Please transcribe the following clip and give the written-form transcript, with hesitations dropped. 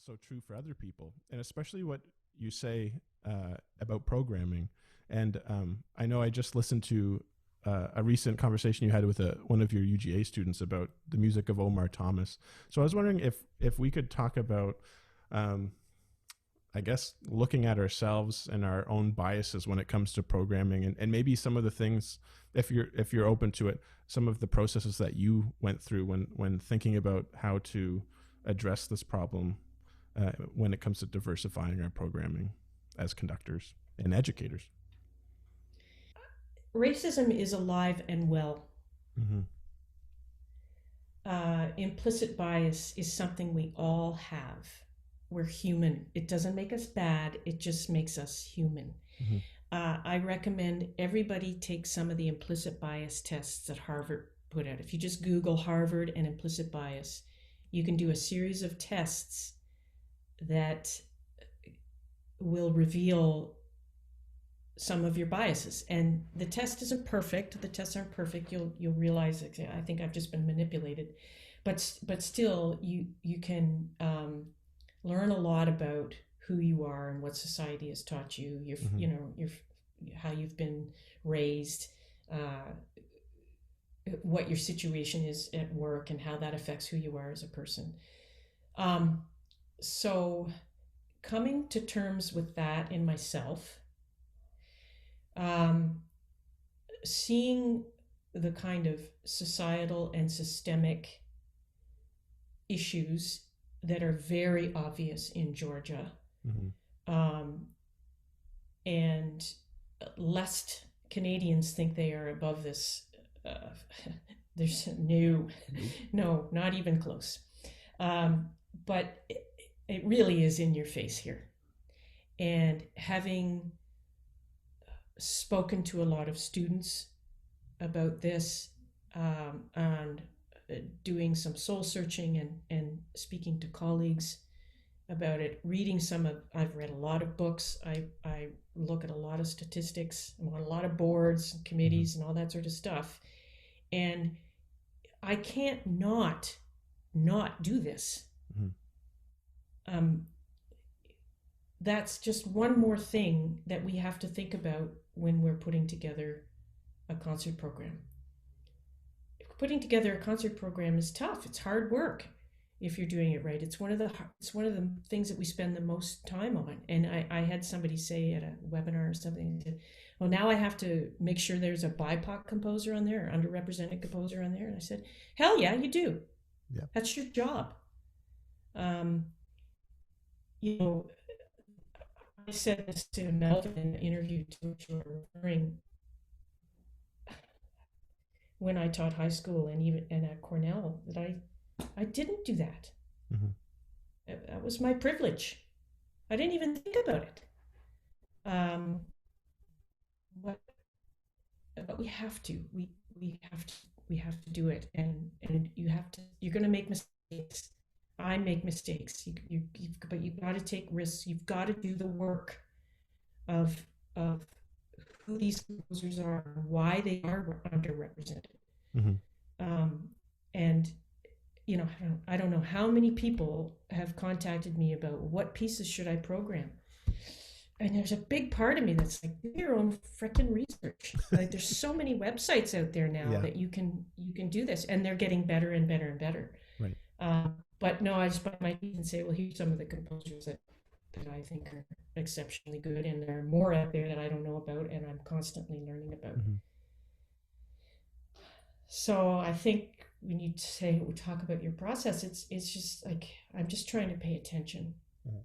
so true for other people, and especially what you say about programming. And I know I just listened to a recent conversation you had with one of your UGA students about the music of Omar Thomas. So I was wondering if we could talk about, I guess, looking at ourselves and our own biases when it comes to programming, and maybe some of the things, if you're open to it, some of the processes that you went through when thinking about how to address this problem when it comes to diversifying our programming as conductors and educators. Racism is alive and well. Mm-hmm. Implicit bias is something we all have. We're human. It doesn't make us bad, it just makes us human. Mm-hmm. I recommend everybody take some of the implicit bias tests that Harvard put out. If you just Google Harvard and implicit bias, you can do a series of tests that will reveal some of your biases. And the test isn't perfect. The tests aren't perfect. You'll realize, I think I've just been manipulated. But still, you can learn a lot about who you are and what society has taught you. Mm-hmm. Your how you've been raised, what your situation is at work, and how that affects who you are as a person. So coming to terms with that in myself, um, seeing the kind of societal and systemic issues that are very obvious in Georgia, Mm-hmm. um, and lest Canadians think they are above this, uh, there's Nope. no, not even close. But it really is in your face here. And having spoken to a lot of students about this, and doing some soul searching and speaking to colleagues about it, I've read a lot of books. I look at a lot of statistics. I'm on a lot of boards and Mm-hmm. committees and all that sort of stuff. And I can't not do this. Mm-hmm. Um, that's just one more thing that we have to think about when we're putting together a concert program. Putting together a concert program is tough. It's hard work if you're doing it right. It's one of the things that we spend the most time on. And I had somebody say at a webinar or something, well, now I have to make sure there's a BIPOC composer on there, or underrepresented composer on there. And I said, hell yeah, you do. Yeah. That's your job. Um, you know, I said this to Melvin in the interview to which you were referring, when I taught high school and even and at Cornell, that I didn't do that. Mm-hmm. That was my privilege. I didn't even think about it. Um, but we have to. We have to. We have to do it, and you have to. You're going to make mistakes. I make mistakes. But you've got to take risks. You've got to do the work of of who these composers are, why they are underrepresented. Mm-hmm. Um, and I don't know how many people have contacted me about what pieces should I program. And there's a big part of me that's like, do your own freaking research. Like, there's so many websites out there now Yeah. that you can do this, and they're getting better and better and better. Right. But no, I just bite my teeth and say, well, here's some of the composers that I think are exceptionally good, and there are more out there that I don't know about, and I'm constantly learning about. Mm-hmm. So I think when you talk about your process, it's just like, I'm just trying to pay attention. Mm-hmm.